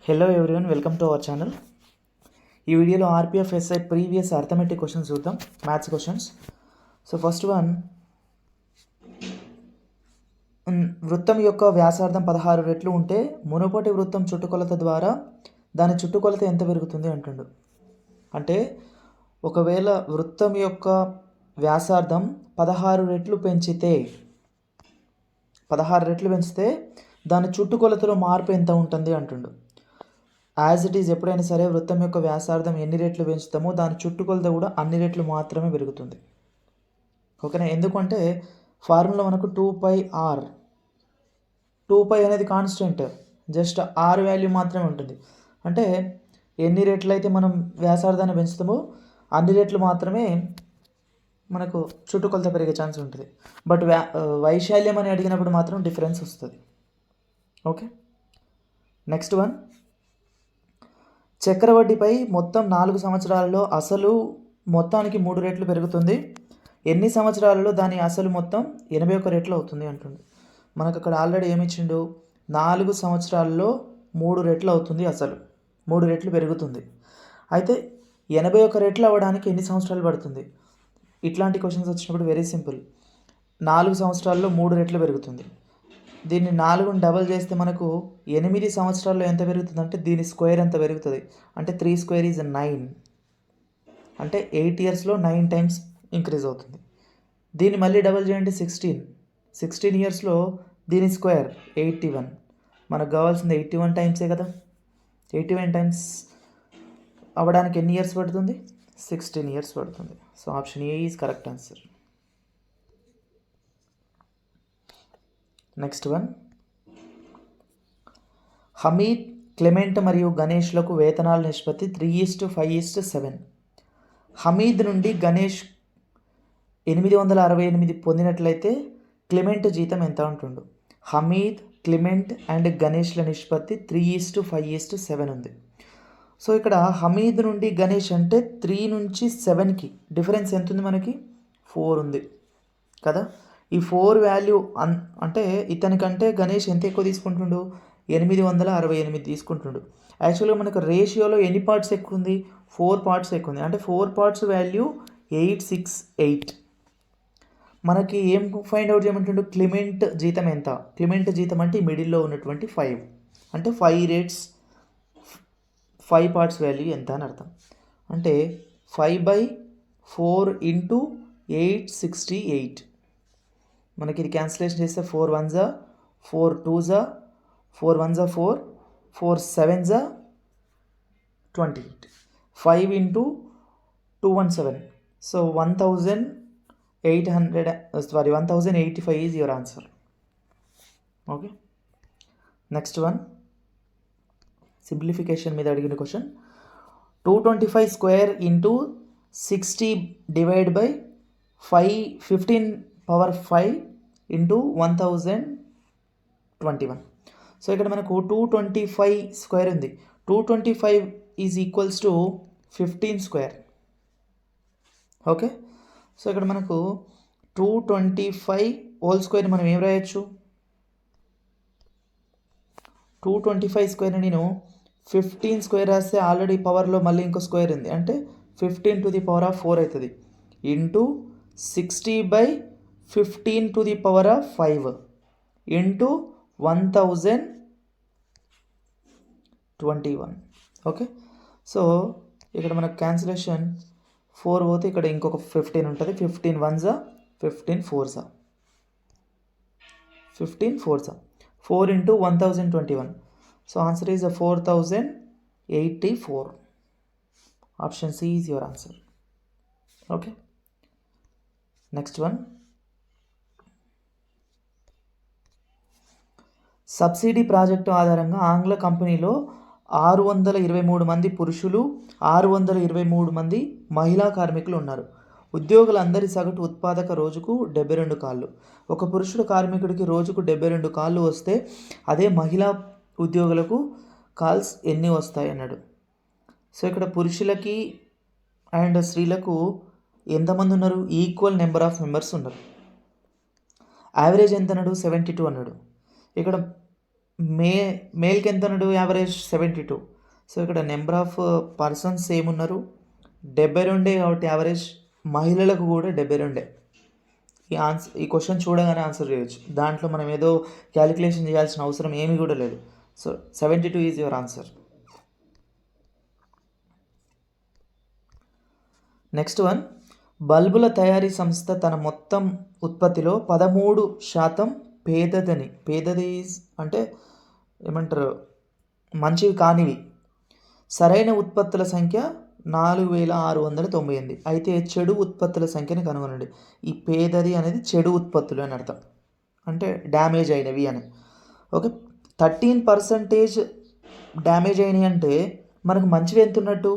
Hello everyone, welcome to our channel. ఈ వీడియోలో RPF SI previous arithmetic questions చూద్దాం, maths questions. So first one, వృత్తం యొక్క వ్యాసార్థం 16 రెట్లు ఉంటే మునుపటి వృత్తం చుట్టుకొలత ద్వారా దాని చుట్టుకొలత ఎంత పెరుగుతుంది అంటుండు. అంటే ఒకవేళ వృత్తం యొక్క వ్యాసార్థం 16 రెట్లు పెంచితే దాని చుట్టుకొలతలో మార్పు ఎంత ఉంటుంది అంటుండు. యాజ్ ఇట్ ఈజ్ ఎప్పుడైనా సరే వృత్తం యొక్క వ్యాసార్థం ఎన్ని రెట్లు పెంచుతామో దాని చుట్టుకొలత కూడా అన్ని రెట్లు మాత్రమే పెరుగుతుంది. ఓకేనా? ఎందుకంటే ఫార్ములా మనకు 2πr, 2π అనేది కాన్స్టెంట్, జస్ట్ ఆర్ వాల్యూ మాత్రమే ఉంటుంది. అంటే ఎన్ని రెట్లు అయితే మనం వ్యాసార్థాన్ని పెంచుతామో అన్ని రెట్లు మాత్రమే మనకు చుట్టుకొలత పెరిగే ఛాన్స్ ఉంటుంది. బట్ వైశాల్యం అని అడిగినప్పుడు మాత్రం డిఫరెన్స్ వస్తుంది. ఓకే, నెక్స్ట్ వన్, చక్రవడ్డీపై మొత్తం 4 సంవత్సరాలలో అసలు మొత్తానికి 3 రెట్లు పెరుగుతుంది. ఎన్ని సంవత్సరాలలో దాని అసలు మొత్తం 81 రెట్లు అవుతుంది అంటుంది. మనకు అక్కడ ఆల్రెడీ ఏమి ఇచ్చిండు, 4 సంవత్సరాల్లో 3 రెట్లు అవుతుంది, అసలు 3 రెట్లు పెరుగుతుంది. అయితే 81 రెట్లు అవ్వడానికి ఎన్ని సంవత్సరాలు పడుతుంది? ఇట్లాంటి క్వశ్చన్స్ వచ్చినప్పుడు వెరీ సింపుల్, 4 సంవత్సరాల్లో 3 రెట్లు పెరుగుతుంది. దీన్ని 4ని డబల్ చేస్తే మనకు 8 సంవత్సరాల్లో ఎంత పెరుగుతుంది అంటే దీని స్క్వేర్ ఎంత పెరుగుతుంది అంటే 3 స్క్వేర్ ఈజ్ 9, అంటే 8 ఇయర్స్లో 9 టైమ్స్ ఇంక్రీజ్ అవుతుంది. దీన్ని మళ్ళీ డబల్ చేయండి 16 ఇయర్స్లో దీని స్క్వేర్ 81. మనకు కావాల్సింది 81 టైమ్సే కదా. 81 టైమ్స్ అవ్వడానికి ఎన్ని ఇయర్స్ పడుతుంది? 16 ఇయర్స్ పడుతుంది. So option A is correct answer. Next one, Hameed, Clement మరియు గణేష్లకు వేతనాల నిష్పత్తి 3:5:7. హమీద్ నుండి గణేష్ 868 పొందినట్లయితే క్లెమెంట్ జీతం ఎంత ఉంటుండు? హమీద్, క్లెమెంట్ అండ్ గణేష్ల నిష్పత్తి 3:5:7 ఉంది. సో ఇక్కడ హమీద్ నుండి గణేష్ అంటే 3 నుంచి 7కి డిఫరెన్స్ ఎంత ఉంది? మనకి 4 ఉంది కదా. ఈ 4 వాల్యూ అంటే ఇతనికంటే గణేష్ ఎంత ఎక్కువ తీసుకుంటుండు? 868 తీసుకుంటుండు. యాక్చువల్గా మనకు రేషియోలో ఎన్ని పార్ట్స్ ఎక్కువ ఉంది? 4 పార్ట్స్ ఎక్కువ ఉంది. అంటే 4 పార్ట్స్ వాల్యూ 868. మనకి ఏం ఫైండ్ అవుట్ చేయమంటుండు? క్లెమెంట్ జీతం ఎంత? క్లెమెంట్ జీతం అంటే ఈ మిడిల్లో ఉన్నటువంటి 5, అంటే 5 పార్ట్స్ వాల్యూ ఎంత అని అర్థం. అంటే 5/4 × 868. మనకి ఇది క్యాన్సిలేషన్ చేస్తే 4 1s 4 2s 4 1s 4 4 7s 28. 5 × 217. So 1085 is your answer. Okay. Next one, simplification మీద అడిగిన question. 225 square into 60 divide by 15^5 into 1021. So ఇక్కడ మనకు 225 స్క్వేర్ ఉంది. 225 is equals to 15 square. Okay, so ఇక్కడ మనకు 225 హోల్ స్క్వేర్ మనం ఏం రాయొచ్చు? 225 స్క్వేర్ నేను 15 స్క్వేర్ రాస్తే ఆల్రెడీ పవర్లో మళ్ళీ ఇంకో స్క్వేర్ ఉంది, అంటే 15^4 అవుతుంది, ఇంటూ 60/15^5 ఇంటూ 1021. ఓకే, సో ఇక్కడ మనకు క్యాన్సిలేషన్ 4 పోతే ఇక్కడ ఇంకొక 15 ఉంటుంది. 15 1s 15 4s 15 4s 4 × 1021. So answer is 4084. Option C is your answer. Okay, next one, subsidy project ఆధారంగా ఆంగ్ల కంపెనీలో 623 మంది పురుషులు, 623 మంది మహిళా కార్మికులు ఉన్నారు. ఉద్యోగులందరి సగటు ఉత్పాదక రోజుకు 72 కాళ్ళు. ఒక పురుషుడు కార్మికుడికి రోజుకు 72 కాళ్ళు వస్తే అదే మహిళా ఉద్యోగులకు కాల్స్ ఎన్ని వస్తాయి అన్నాడు. సో ఇక్కడ పురుషులకి అండ్ స్త్రీలకు ఎంతమంది ఉన్నారు? ఈక్వల్ నెంబర్ ఆఫ్ మెంబర్స్ ఉన్నారు. యావరేజ్ ఎంత అన్నాడు? 72 అన్నాడు. ఇక్కడ మేల్కి ఎంత ఉన్నాడు యావరేజ్ 72. సో ఇక్కడ నెంబర్ ఆఫ్ పర్సన్స్ ఏమున్నారు 72 కాబట్టి యావరేజ్ మహిళలకు కూడా 72. ఈ క్వశ్చన్ చూడగానే ఆన్సర్ చేయొచ్చు. దాంట్లో మనం ఏదో క్యాలిక్యులేషన్ చేయాల్సిన అవసరం ఏమీ కూడా లేదు. So 72 is your answer. Next one, బల్బుల తయారీ సంస్థ తన మొత్తం ఉత్పత్తిలో 13% పేదది అంటే ఏమంటారు మంచివి కానివి సరైన ఉత్పత్తుల సంఖ్య 4698. అయితే చెడు ఉత్పత్తుల సంఖ్యని కనుగొనండి. ఈ పేదది అనేది చెడు ఉత్పత్తులు అని అర్థం, అంటే డ్యామేజ్ అయినవి అని. ఓకే, 13% డ్యామేజ్ అయినవి అంటే మనకు మంచివి ఎంత ఉన్నట్టు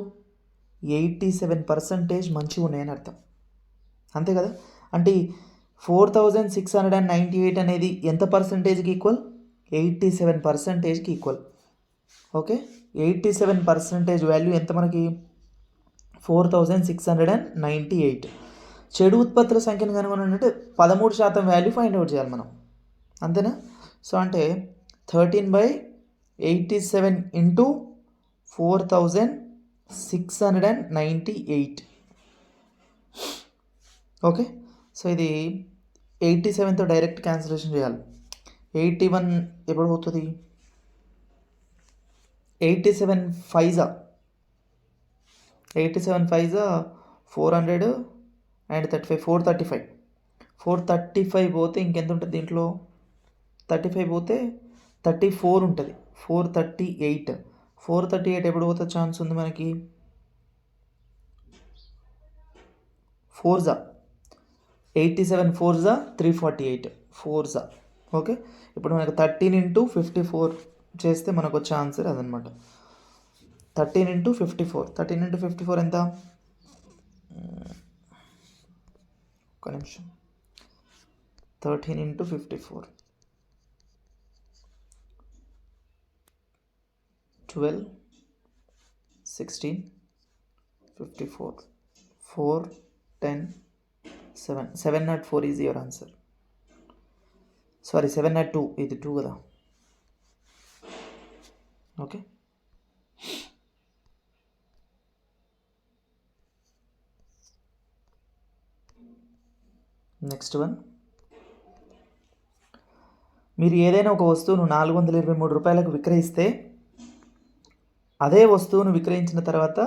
87% మంచిగా ఉన్నాయని అర్థం, అంతే కదా. అంటే 4698 అనేది ఎంత పర్సంటేజ్కి ఈక్వల్ 87%కి ఈక్వల్. ఓకే, 87% వాల్యూ ఎంత మనకి 4698. చెడు ఉత్పత్తుల సంఖ్యను కనుగొనంటే 13% వాల్యూ ఫైండ్ అవుట్ చేయాలి మనం, అంతేనా. సో అంటే 13/87 ఇంటూ 4698. ఓకే, సో ఇది 87తో డైరెక్ట్ క్యాన్సిలేషన్ చేయాలి. 81 ఎప్పుడు పోతుంది, 87 5 400 అండ్ 35 435 పోతే ఇంకెంత ఉంటుంది దీంట్లో 35 పోతే 34 ఉంటుంది. 438 ఎప్పుడు పోతే ఛాన్స్ ఉంది మనకి 87 4 348 4. ఓకే, ఇప్పుడు మనకు 13 into 54 చేస్తే మనకు వచ్చే ఆన్సర్ అదనమాట. 13 into 54 ఎంత, ఒక నిమిషం, 13 into 54 12 16 54 4 10 7 704 is your answer. Sorry 702, ఇది 2 కదా. ఓకే, నెక్స్ట్ వన్, మీరు ఏదైనా ఒక వస్తువును 423 రూపాయలకు విక్రయిస్తే అదే వస్తువును విక్రయించిన తర్వాత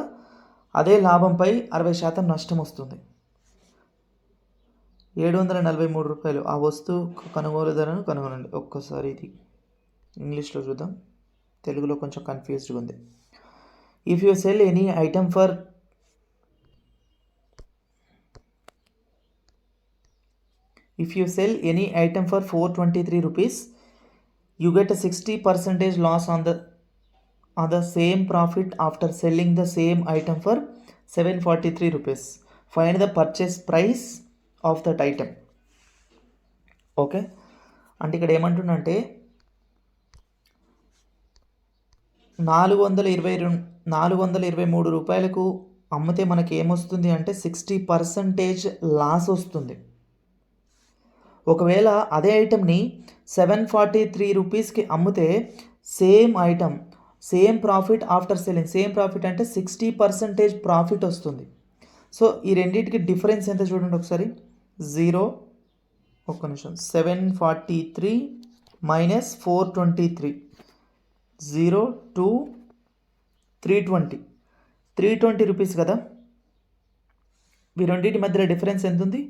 అదే లాభంపై 60% నష్టం వస్తుంది. 743 రూపాయలు ఆ వస్తువు కొనుగోలు ధరను కనుగొనండి. ఒక్కసారి ఇది ఇంగ్లీష్లో చూద్దాం, తెలుగులో కొంచెం కన్ఫ్యూజ్డ్గా ఉంది. If you cell any item for If you sell any item for 423 rupees, you get a 60% loss on the same profit after selling the same item for 743 rupees. Find the purchase price of that item. Okay, అంటే ఇక్కడ ఏమంటుందంటే 423 రూపాయలకు అమ్మితే మనకి ఏమొస్తుంది అంటే 60% loss వస్తుంది. ఒకవేళ అదే ఐటమ్ని 743 రూపీస్కి అమ్మితే same item same profit after selling, same profit అంటే 60% ప్రాఫిట్ వస్తుంది. సో ఈ రెండింటికి డిఫరెన్స్ ఎంత చూడండి ఒకసారి, 0 ఒక్క నిమిషం 743 మైనస్ 423 0 2 320 రూపీస్ కదా. ఈ రెండింటి మధ్యలో డిఫరెన్స్ ఎంత ఉంది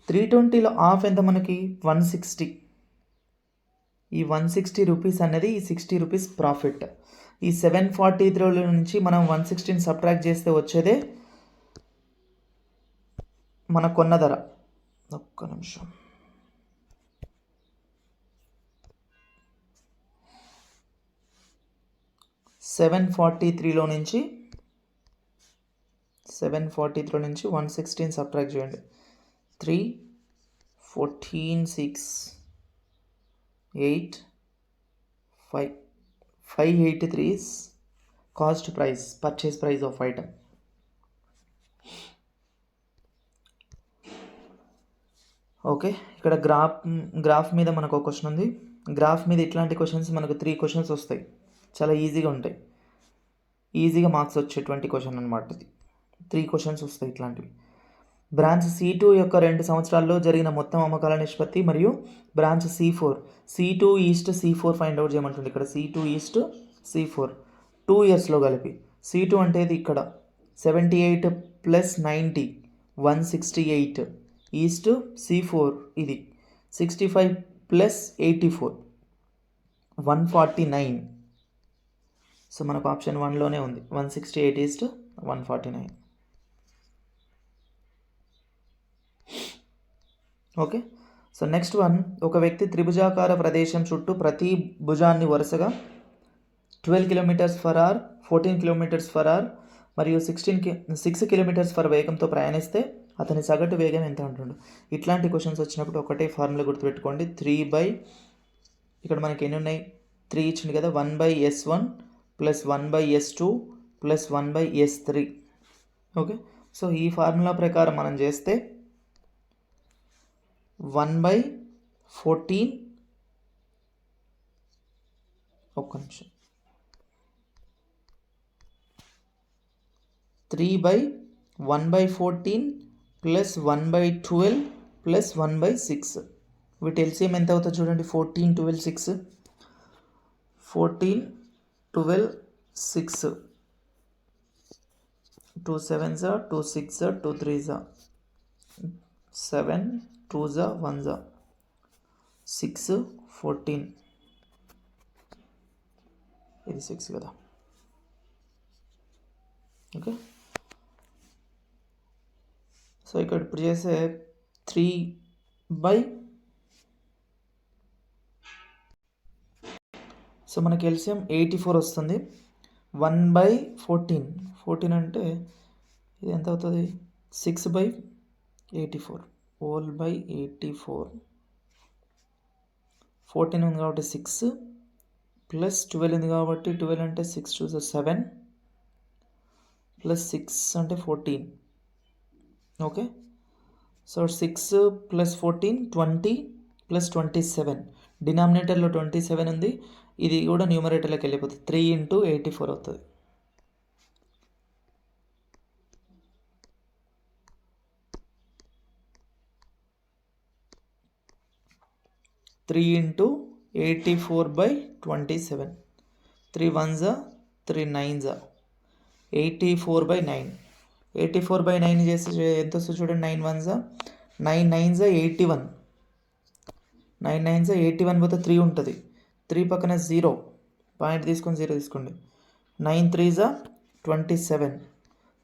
320లో ఆఫ్ ఎంత మనకి 160. ఈ 160 రూపీస్ అనేది ఈ 60 రూపీస్ ప్రాఫిట్. ఈ 743 నుంచి మనం 160ని సబ్ట్రాక్ట్ చేస్తే వచ్చేదే మన కొన్న ధర. ఒక్క నిమిషం, సెవెన్ ఫార్టీ త్రీలో నుంచి 160ని సబ్ట్రాక్ట్ చేయండి. 3 14 6 8 5 583 is cost price, purchase price of item. Okay, ఇక్కడ గ్రాఫ్ మీద మనకు ఒక క్వశ్చన్ ఉంది. గ్రాఫ్ మీద ఇట్లాంటి క్వశ్చన్స్ మనకు 3 క్వశ్చన్స్ వస్తాయి, చాలా ఈజీగా ఉంటాయి, ఈజీగా మార్క్స్ వచ్చేటువంటి క్వశ్చన్ అనమాట ఇది. 3 క్వశ్చన్స్ వస్తాయి ఇట్లాంటివి. బ్రాంచ్ C2 యొక్క 2 సంవత్సరాల్లో జరిగిన మొత్తం అమ్మకాల నిష్పత్తి మరియు branch C2 is to C4 find out చేయమంటుంది. ఇక్కడ C2 ఈస్ట్ C4 2 ఇయర్స్లో కలిపి. C2 అంటే ఇది ఇక్కడ 78 ప్లస్ 90 168 ఈస్ట్ C4 ఇది 65 ప్లస్ 84 149. సో మనకు ఆప్షన్ 1లోనే ఉంది 168 east 149. Okay. So next one, ఒక వ్యక్తి త్రిభుజాకార ప్రదేశం చుట్టూ ప్రతి భుజాన్ని వరుసగా 12 km/h 14 km/h మరియు 6 km/h వేగంతో ప్రయాణిస్తే అతని సగటు వేగం ఎంత అంటుండు. ఇట్లాంటి క్వశ్చన్స్ వచ్చినప్పుడు ఒకటే ఫార్ములా గుర్తుపెట్టుకోండి, 3 ఇక్కడ మనకి ఎన్ని ఉన్నాయి, 3 ఇచ్చింది కదా, 1/s1 plus 1/s2 plus 1/s3. Okay. So ఈ ఫార్ములా ప్రకారం మనం చేస్తే 1/14 ఒక్క నిమిషం 3/1/14 ప్లస్ 1/12 ప్లస్ 1/6. వీటి ఎల్సిఎం ఎంత అవుతుంది చూడండి, 14 12 6 14 12 6 2 7s 2 6 2 3s 7 2s 1s 6 14 ఇది 6 కదా. ఓకే. సో ఇక్కడ ఇప్పుడు చేసే 3 సో మనకి ఎల్సిఎం 84 వస్తుంది. 1/14 అంటే ఇది ఎంత అవుతుంది, 6/84 హోల్ బై 84. 14 ఉంది కాబట్టి 6 ప్లస్ 12 ఉంది కాబట్టి 12 అంటే 6 2 7 ప్లస్ 6 అంటే 14. ఓకే. సో 6 ప్లస్ 14 20 ప్లస్ 27, డినామినేటర్లో 27 ఉంది, ఇది కూడా న్యూమరేటర్లోకి వెళ్ళిపోతుంది, 3 × 84 అవుతుంది. Three into 84/27 3 1s 3 9s 84/9. 84/9 చేసి ఎంత వస్తుంది చూడండి, 9 1s 9 9s 81 9 9s 81 పోతే 3 ఉంటుంది, 3 పక్కన 0 పాయింట్ తీసుకొని 0 తీసుకోండి, 9 3s 27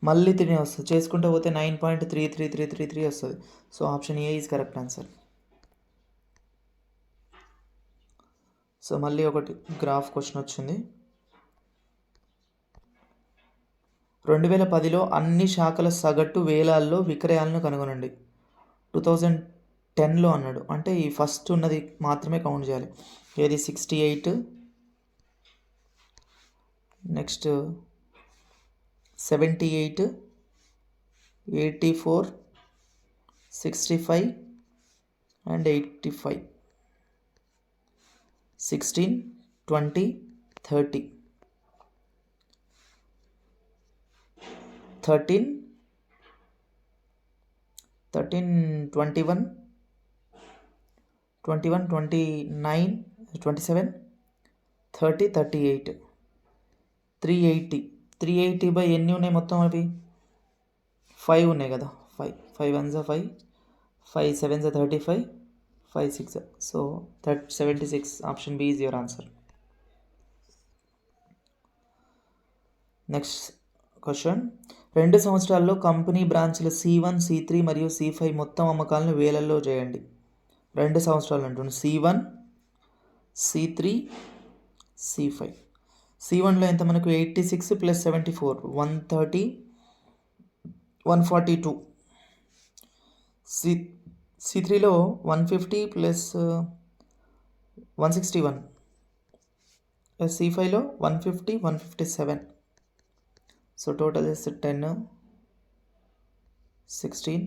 మళ్ళీ 3 వస్తుంది, చేసుకుంటే పోతే 9.33333 వస్తుంది. So option A is correct answer. So మళ్ళీ ఒకటి గ్రాఫ్ క్వశ్చన్ వచ్చింది. 2010లో అన్ని శాఖల సగటు వేలాల్లో విక్రయాలను కనుగొనండి. 2010లో అన్నాడు, అంటే ఈ ఫస్ట్ ఉన్నది మాత్రమే కౌంట్ చేయాలి. ఏది 68, నెక్స్ట్ 78, 84, 65 అండ్ 85, 16, 20, 30, 13, 21, 29, 27, 30, 38, 380 బై ఎన్ని ఉన్నాయి మొత్తం, అవి 5 ఉన్నాయి కదా, 5 1s 5 5 7s 35 5 6, so 76. Option B is your answer. Next question, 2 సంవత్సరాల్లో కంపెనీ బ్రాంచ్ల C1 C3 మరియు C5 మొత్తం అమ్మకాలను వేలల్లో చేయండి. 2 సంవత్సరాలు అంటుంది, C1 C3 C5. C1లో ఎంత మనకు 86 ప్లస్ 74 130 142. C3లో 150 ప్లస్ 161. C5లో 150 157. సో టోటల్ చేస్తే 10 16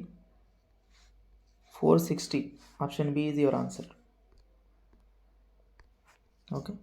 460. Option B is your answer. Okay.